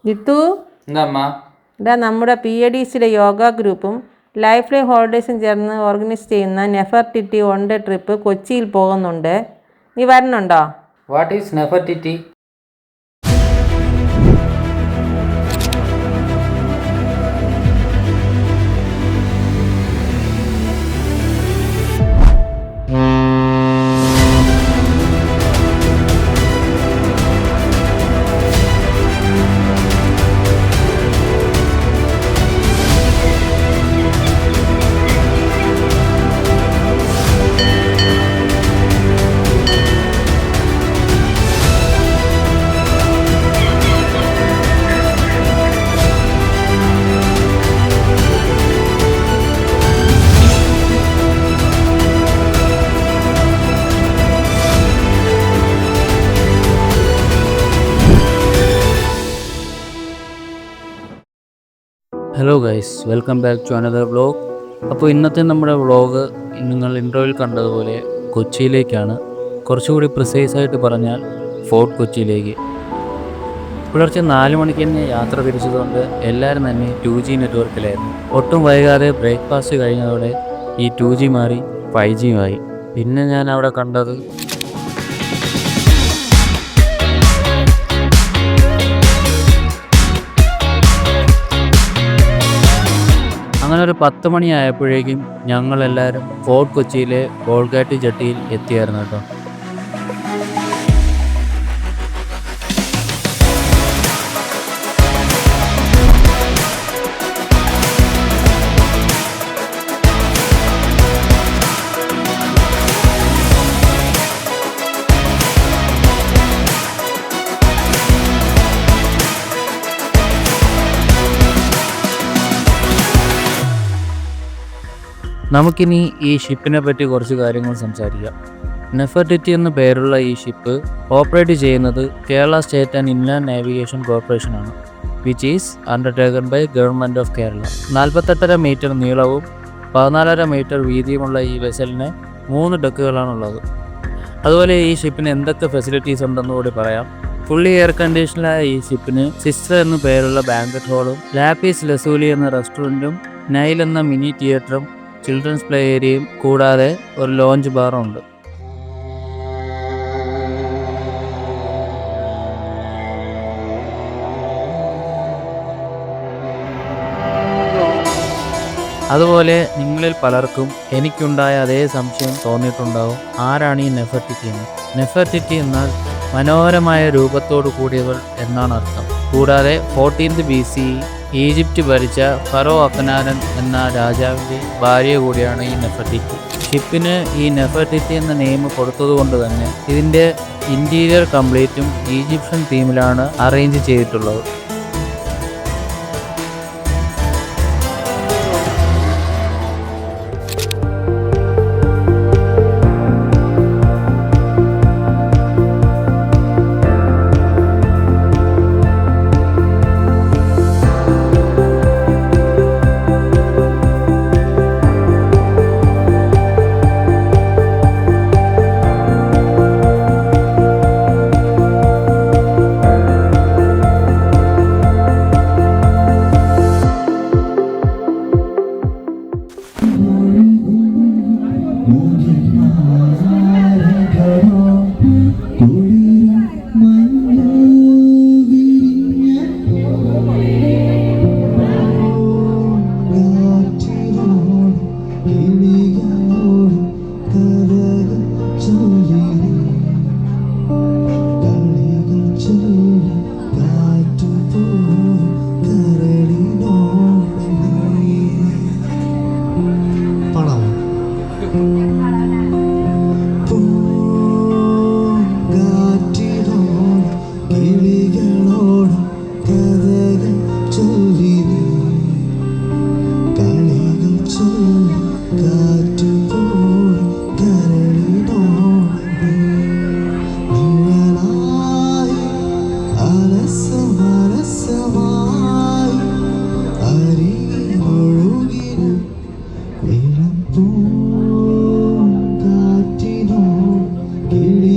ജിത്തു, എന്താ ഇതാ നമ്മുടെ PADCയുടെ യോഗ ഗ്രൂപ്പും ലൈഫ് ലൈൻ ഹോളിഡേയ്സും ചേർന്ന് ഓർഗനൈസ് ചെയ്യുന്ന നെഫർട്ടിറ്റി 1 ഡേ ട്രിപ്പ് കൊച്ചിയിൽ പോകുന്നുണ്ട്. നീ വരുന്നുണ്ടോ? What is Nefertiti? Hello guys, welcome back to another vlog. അപ്പോൾ ഇന്നത്തെ നമ്മുടെ വ്ളോഗ് നിങ്ങൾ ഇൻട്രോയിൽ കണ്ടതുപോലെ കൊച്ചിയിലേക്കാണ്. കുറച്ചുകൂടി പ്രിസൈസ് ആയിട്ട് പറഞ്ഞാൽ ഫോർട്ട് കൊച്ചിയിലേക്ക്. പുലർച്ചെ 4 മണിക്ക് തന്നെ യാത്ര തിരിച്ചതുകൊണ്ട് എല്ലാവരും തന്നെ 2G നെറ്റ്വർക്കിലായിരുന്നു. ഒട്ടും വൈകാതെ ബ്രേക്ക്ഫാസ്റ്റ് കഴിഞ്ഞതോടെ ഈ 2G മാറി 5G ആയി. പിന്നെ ഞാൻ അവിടെ കണ്ടത് അങ്ങനെ ഒരു 10 മണിയായപ്പോഴേക്കും ഞങ്ങളെല്ലാവരും ഫോർട്ട് കൊച്ചിയിലെ ബോൾഗാട്ടി ജെട്ടിയിൽ എത്തിയായിരുന്നു കേട്ടോ. നമുക്കിനി ഈ ഷിപ്പിനെ പറ്റി കുറച്ച് കാര്യങ്ങൾ സംസാരിക്കാം. നെഫർട്ടിറ്റി എന്ന പേരുള്ള ഈ ഷിപ്പ് ഓപ്പറേറ്റ് ചെയ്യുന്നത് Kerala state and inland navigation corporation ആണ്, which is undertaken by government of Kerala. 48.5 meter നീളവും 14.5 മീറ്റർ വീതിയുമുള്ള ഈ വെസലിന് 3 ഡെക്കുകളാണുള്ളത്. അതുപോലെ ഈ ഷിപ്പിന് എന്തൊക്കെ ഫെസിലിറ്റീസ് ഉണ്ടെന്ന് കൂടി പറയാം. ഫുള്ളി എയർ കണ്ടീഷനായ ഈ ഷിപ്പിന് സിസ്റ്റർ എന്ന പേരുള്ള ബാങ്കറ്റ് ഹോളും ലാപ്പീസ് ലസൂലി എന്ന റെസ്റ്റോറൻറ്റും നൈൽ എന്ന മിനി തിയേറ്ററും ചിൽഡ്രൻസ് പ്ലേ ഏരിയയും കൂടാതെ ഒരു ലോഞ്ച് ബാറും ഉണ്ട്. അതുപോലെ നിങ്ങളിൽ പലർക്കും എനിക്കുണ്ടായ അതേ സംശയം തോന്നിയിട്ടുണ്ടാവും, ആരാണ് ഈ നെഫർട്ടിറ്റി എന്ന്. നെഫർട്ടിറ്റി എന്നാൽ മനോഹരമായ രൂപത്തോടു കൂടിയവൾ എന്നാണ് അർത്ഥം. കൂടാതെ 14th BC ഈജിപ്റ്റ് ഭരിച്ച ഫറോ അഖനാരൻ എന്ന രാജാവിൻ്റെ ഭാര്യ കൂടിയാണ് ഈ നെഫർട്ടിറ്റി. ഷിപ്പിന് ഈ നെഫർട്ടിറ്റി എന്ന നെയിം കൊടുത്തതുകൊണ്ട് തന്നെ ഇതിൻ്റെ ഇൻറ്റീരിയർ കംപ്ലീറ്റും ഈജിപ്ഷ്യൻ തീമിലാണ് അറേഞ്ച് ചെയ്തിട്ടുള്ളത്. കാറ്റിനോ കിളി